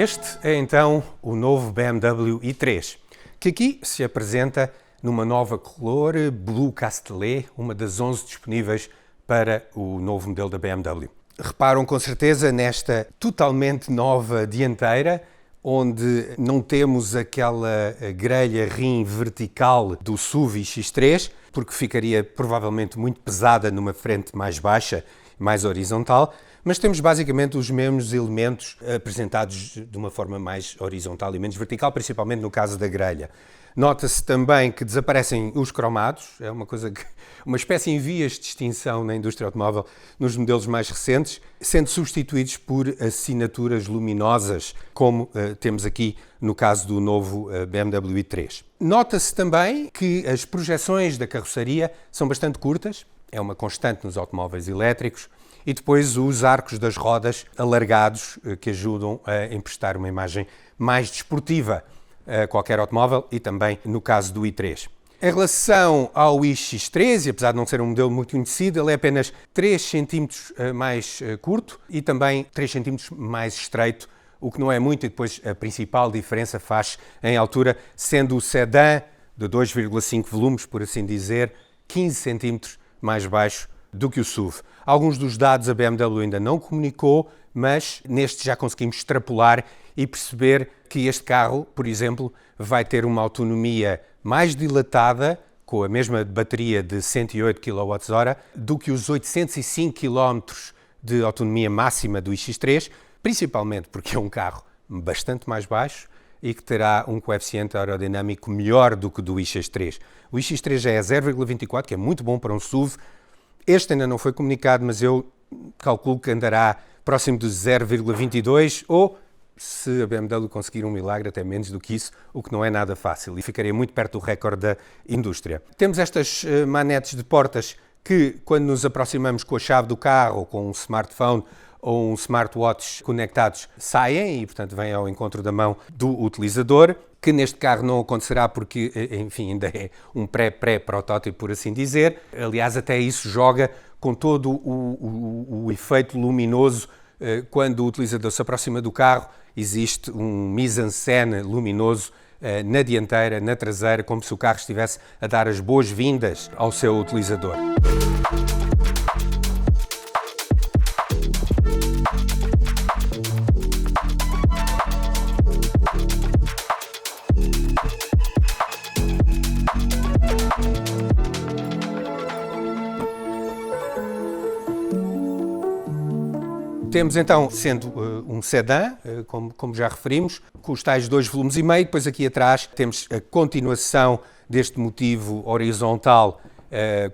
Este é então o novo BMW i3, que aqui se apresenta numa nova cor Blue Castellet, uma das 11 disponíveis para o novo modelo da BMW. Reparam com certeza nesta totalmente nova dianteira, onde não temos aquela grelha rim vertical do SUV X3, porque ficaria provavelmente muito pesada numa frente mais baixa, mais horizontal, mas temos basicamente os mesmos elementos apresentados de uma forma mais horizontal e menos vertical, principalmente no caso da grelha. Nota-se também que desaparecem os cromados, é uma espécie em vias de extinção na indústria automóvel nos modelos mais recentes, sendo substituídos por assinaturas luminosas, como temos aqui no caso do novo BMW i3. Nota-se também que as projeções da carroceria são bastante curtas, é uma constante nos automóveis elétricos, e depois os arcos das rodas alargados que ajudam a emprestar uma imagem mais desportiva a qualquer automóvel e também no caso do i3. Em relação ao iX3, e apesar de não ser um modelo muito conhecido, ele é apenas 3 cm mais curto e também 3 cm mais estreito, o que não é muito, e depois a principal diferença faz em altura, sendo o sedã de 2,5 volumes, por assim dizer, 15 cm mais baixo do que o SUV. Alguns dos dados a BMW ainda não comunicou, mas neste já conseguimos extrapolar e perceber que este carro, por exemplo, vai ter uma autonomia mais dilatada, com a mesma bateria de 108 kWh, do que os 805 km de autonomia máxima do iX3, principalmente porque é um carro bastante mais baixo e que terá um coeficiente aerodinâmico melhor do que o do iX3. O iX3 já é 0,24, que é muito bom para um SUV. Este ainda não foi comunicado, mas eu calculo que andará próximo de 0,22 ou, se a BMW conseguir um milagre, até menos do que isso, o que não é nada fácil e ficaria muito perto do recorde da indústria. Temos estas manetes de portas que, quando nos aproximamos com a chave do carro ou com um smartphone ou um smartwatch conectados, saem e, portanto, vêm ao encontro da mão do utilizador, que neste carro não acontecerá porque, enfim, ainda é um pré-protótipo, por assim dizer. Aliás, até isso joga com todo o efeito luminoso. Quando o utilizador se aproxima do carro, existe um mise-en-scène luminoso na dianteira, na traseira, como se o carro estivesse a dar as boas-vindas ao seu utilizador. Temos então, sendo um sedã, como já referimos, com os tais 2,5 volumes, depois aqui atrás temos a continuação deste motivo horizontal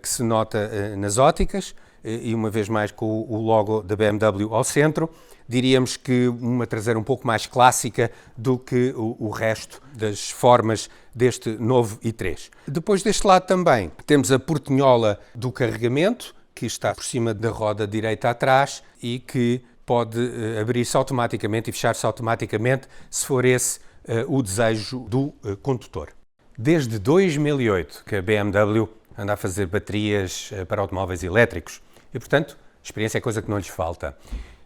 que se nota nas óticas, e uma vez mais com o logo da BMW ao centro. Diríamos que uma traseira um pouco mais clássica do que o resto das formas deste novo i3. Depois deste lado também temos a portinhola do carregamento, que está por cima da roda direita atrás e que pode abrir-se automaticamente e fechar-se automaticamente, se for esse o desejo do condutor. Desde 2008 que a BMW anda a fazer baterias para automóveis elétricos e, portanto, experiência é coisa que não lhes falta.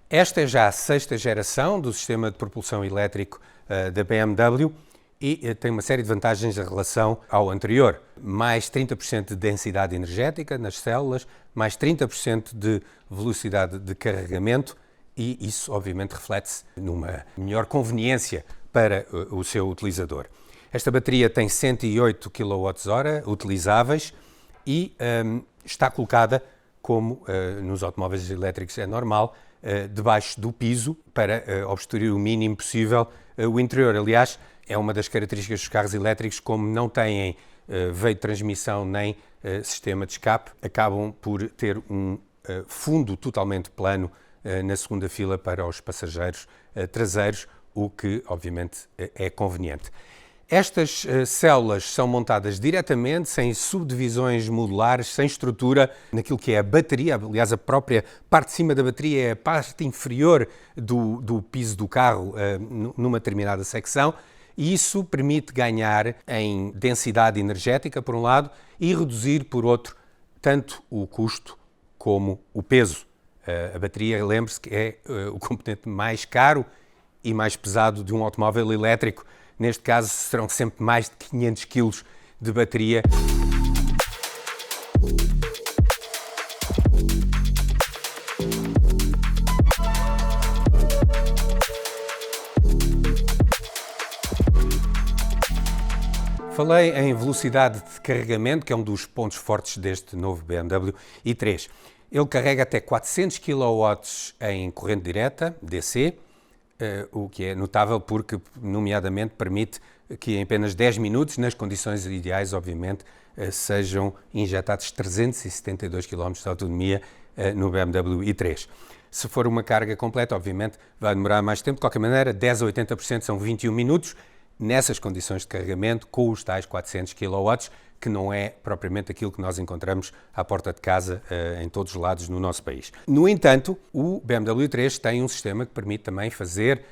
Esta é já a 6ª geração do sistema de propulsão elétrico da BMW e tem uma série de vantagens em relação ao anterior. Mais 30% de densidade energética nas células, mais 30% de velocidade de carregamento e isso, obviamente, reflete-se numa melhor conveniência para o seu utilizador. Esta bateria tem 108 kWh utilizáveis e está colocada, como nos automóveis elétricos é normal, debaixo do piso para obstruir o mínimo possível o interior. Aliás, é uma das características dos carros elétricos, como não têm veio de transmissão nem sistema de escape, acabam por ter um fundo totalmente plano na segunda fila para os passageiros traseiros, o que obviamente é conveniente. Estas células são montadas diretamente, sem subdivisões modulares, sem estrutura, naquilo que é a bateria. Aliás, a própria parte de cima da bateria é a parte inferior do piso do carro numa determinada secção. E isso permite ganhar em densidade energética, por um lado, e reduzir, por outro, tanto o custo como o peso. A bateria, lembre-se que é o componente mais caro e mais pesado de um automóvel elétrico. Neste caso, serão sempre mais de 500 kg de bateria. Falei em velocidade de carregamento, que é um dos pontos fortes deste novo BMW i3. Ele carrega até 400 kW em corrente direta, DC, o que é notável porque, nomeadamente, permite que em apenas 10 minutos, nas condições ideais, obviamente, sejam injetados 372 km de autonomia no BMW i3. Se for uma carga completa, obviamente, vai demorar mais tempo. De qualquer maneira, 10 a 80% são 21 minutos, nessas condições de carregamento, com os tais 400 kW, que não é propriamente aquilo que nós encontramos à porta de casa em todos os lados no nosso país. No entanto, o BMW i3 tem um sistema que permite também fazer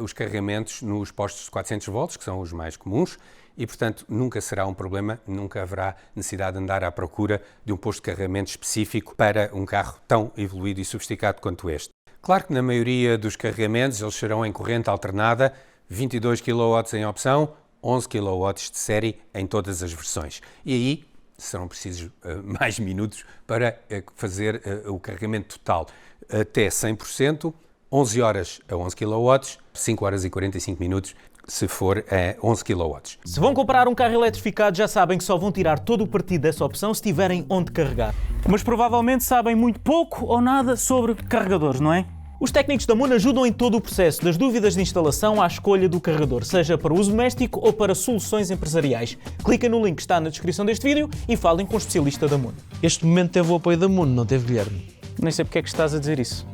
os carregamentos nos postos de 400 volts, que são os mais comuns, e, portanto, nunca será um problema, nunca haverá necessidade de andar à procura de um posto de carregamento específico para um carro tão evoluído e sofisticado quanto este. Claro que na maioria dos carregamentos eles serão em corrente alternada, 22 kW em opção, 11 kW de série em todas as versões. E aí serão precisos mais minutos para fazer o carregamento total até 100%, 11 horas a 11 kW, 5 horas e 45 minutos se for a 11 kW. Se vão comprar um carro eletrificado, já sabem que só vão tirar todo o partido dessa opção se tiverem onde carregar. Mas provavelmente sabem muito pouco ou nada sobre carregadores, não é? Os técnicos da Moon ajudam em todo o processo, das dúvidas de instalação à escolha do carregador, seja para uso doméstico ou para soluções empresariais. Clica no link que está na descrição deste vídeo e falem com o especialista da Moon. Este momento teve o apoio da Moon, não teve, Guilherme? Nem sei porque é que estás a dizer isso.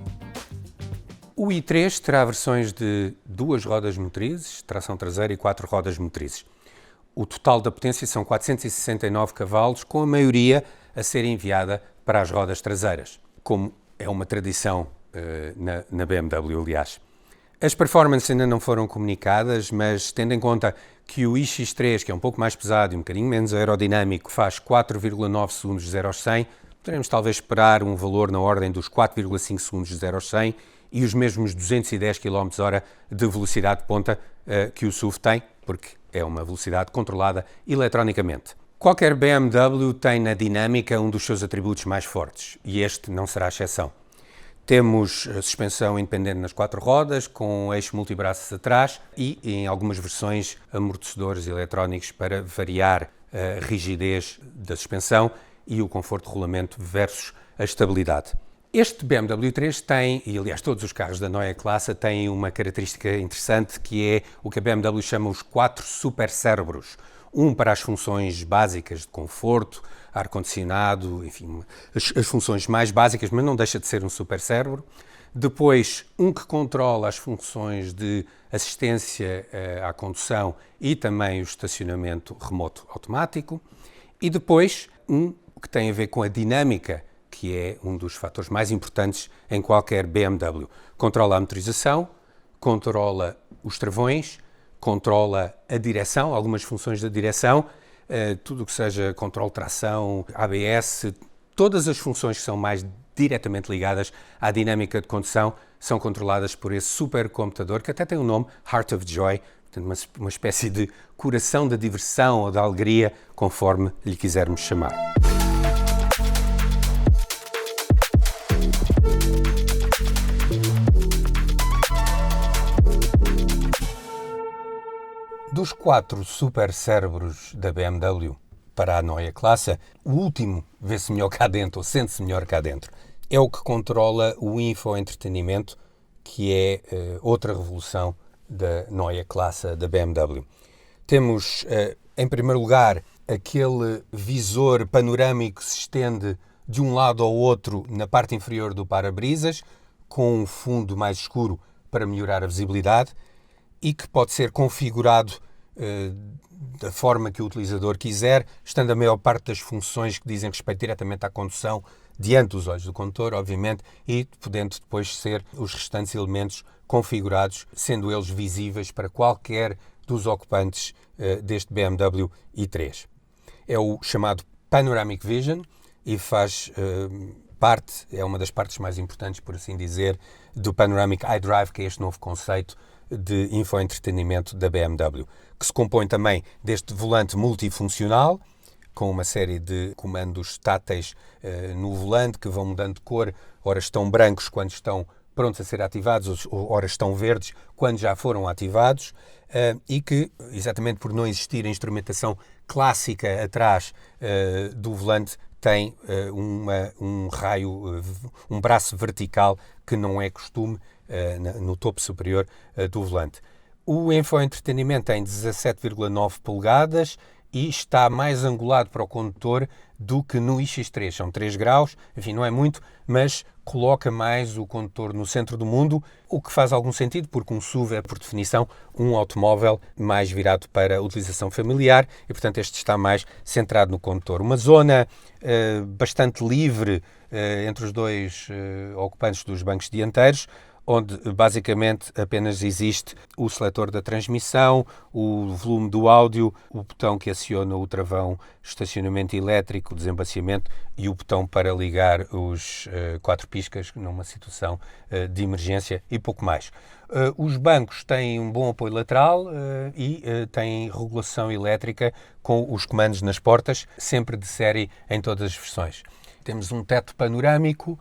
O i3 terá versões de 2 rodas motrizes, tração traseira e 4 rodas motrizes. O total da potência são 469 cavalos, com a maioria a ser enviada para as rodas traseiras, como é uma tradição na BMW, aliás. As performances ainda não foram comunicadas, mas tendo em conta que o iX3, que é um pouco mais pesado e um bocadinho menos aerodinâmico, faz 4,9 segundos de 0 aos 100, poderemos talvez esperar um valor na ordem dos 4,5 segundos de 0 aos 100 e os mesmos 210 km/h de velocidade de ponta que o SUV tem, porque é uma velocidade controlada eletronicamente. Qualquer BMW tem na dinâmica um dos seus atributos mais fortes, e este não será a exceção. Temos a suspensão independente nas 4 rodas, com eixo multibraços atrás e, em algumas versões, amortecedores eletrónicos para variar a rigidez da suspensão e o conforto de rolamento versus a estabilidade. Este BMW i3 tem, e aliás todos os carros da Neue Klasse têm uma característica interessante que é o que a BMW chama os 4 supercérebros. Um para as funções básicas de conforto, ar-condicionado, enfim, as funções mais básicas, mas não deixa de ser um supercérebro. Depois, um que controla as funções de assistência à condução e também o estacionamento remoto automático. E depois, um que tem a ver com a dinâmica, que é um dos fatores mais importantes em qualquer BMW. Controla a motorização, controla os travões, controla a direção, algumas funções da direção, tudo o que seja controle de tração, ABS, todas as funções que são mais diretamente ligadas à dinâmica de condução são controladas por esse supercomputador, que até tem um nome, Heart of Joy, portanto uma espécie de coração da diversão ou da alegria, conforme lhe quisermos chamar. Dos 4 supercérebros da BMW para a Neue Klasse, o último vê-se melhor cá dentro, ou sente-se melhor cá dentro. É o que controla o infoentretenimento, que é outra revolução da Neue Klasse da BMW. Temos, em primeiro lugar, aquele visor panorâmico que se estende de um lado ao outro na parte inferior do para-brisas, com um fundo mais escuro para melhorar a visibilidade e que pode ser configurado da forma que o utilizador quiser, estando a maior parte das funções que dizem respeito diretamente à condução diante dos olhos do condutor, obviamente, e podendo depois ser os restantes elementos configurados, sendo eles visíveis para qualquer dos ocupantes deste BMW i3. É o chamado Panoramic Vision e faz parte, é uma das partes mais importantes, por assim dizer, do Panoramic iDrive, que é este novo conceito de infoentretenimento da BMW, que se compõe também deste volante multifuncional, com uma série de comandos táteis no volante que vão mudando de cor, ora estão brancos quando estão prontos a ser ativados, ora estão verdes quando já foram ativados, e que, exatamente por não existir a instrumentação clássica atrás do volante, tem um braço vertical que não é costume no topo superior do volante. O infoentretenimento tem 17,9 polegadas e está mais angulado para o condutor do que no iX3. São 3 graus, enfim, não é muito, mas coloca mais o condutor no centro do mundo, o que faz algum sentido, porque um SUV é, por definição, um automóvel mais virado para a utilização familiar e, portanto, este está mais centrado no condutor. Uma zona bastante livre entre os dois ocupantes dos bancos dianteiros, onde basicamente apenas existe o seletor da transmissão, o volume do áudio, o botão que aciona o travão estacionamento elétrico, desembaciamento e o botão para ligar os 4 piscas numa situação de emergência e pouco mais. Os bancos têm um bom apoio lateral e têm regulação elétrica com os comandos nas portas, sempre de série em todas as versões. Temos um teto panorâmico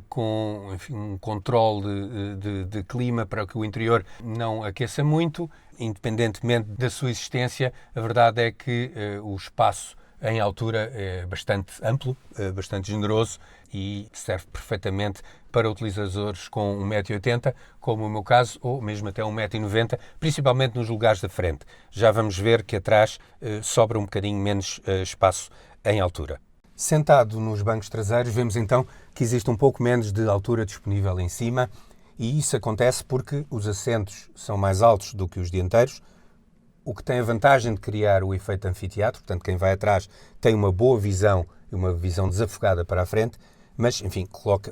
com, enfim, um controle de clima para que o interior não aqueça muito. Independentemente da sua existência, a verdade é que o espaço em altura é bastante amplo, bastante generoso e serve perfeitamente para utilizadores com 1,80 m, como o meu caso, ou mesmo até 1,90 m, principalmente nos lugares da frente. Já vamos ver que atrás sobra um bocadinho menos espaço em altura. Sentado nos bancos traseiros, vemos então que existe um pouco menos de altura disponível em cima, e isso acontece porque os assentos são mais altos do que os dianteiros, o que tem a vantagem de criar o efeito anfiteatro. Portanto, quem vai atrás tem uma boa visão e uma visão desafogada para a frente, mas, enfim,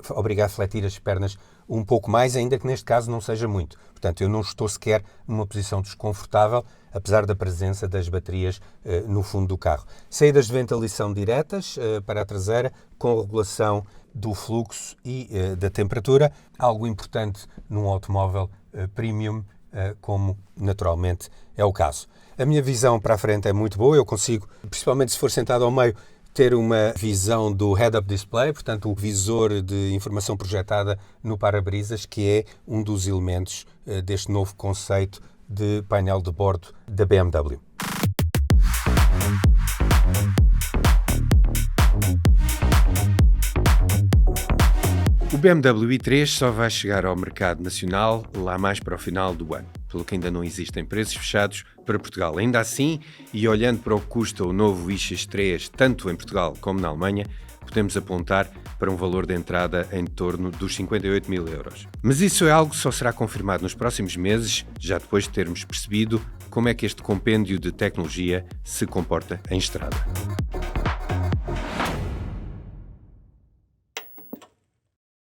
obriga a fletir as pernas um pouco mais, ainda que neste caso não seja muito. Portanto, eu não estou sequer numa posição desconfortável, apesar da presença das baterias no fundo do carro. Saídas de ventilação diretas para a traseira, com regulação do fluxo e da temperatura, algo importante num automóvel premium, como naturalmente é o caso. A minha visão para a frente é muito boa, eu consigo, principalmente se for sentado ao meio, ter uma visão do head-up display, portanto o visor de informação projetada no para-brisas, que é um dos elementos deste novo conceito de painel de bordo da BMW. O BMW i3 só vai chegar ao mercado nacional lá mais para o final do ano, pelo que ainda não existem preços fechados para Portugal. Ainda assim, e olhando para o que custa o novo iX3, tanto em Portugal como na Alemanha, podemos apontar para um valor de entrada em torno dos 58 mil euros. Mas isso é algo que só será confirmado nos próximos meses, já depois de termos percebido como é que este compêndio de tecnologia se comporta em estrada.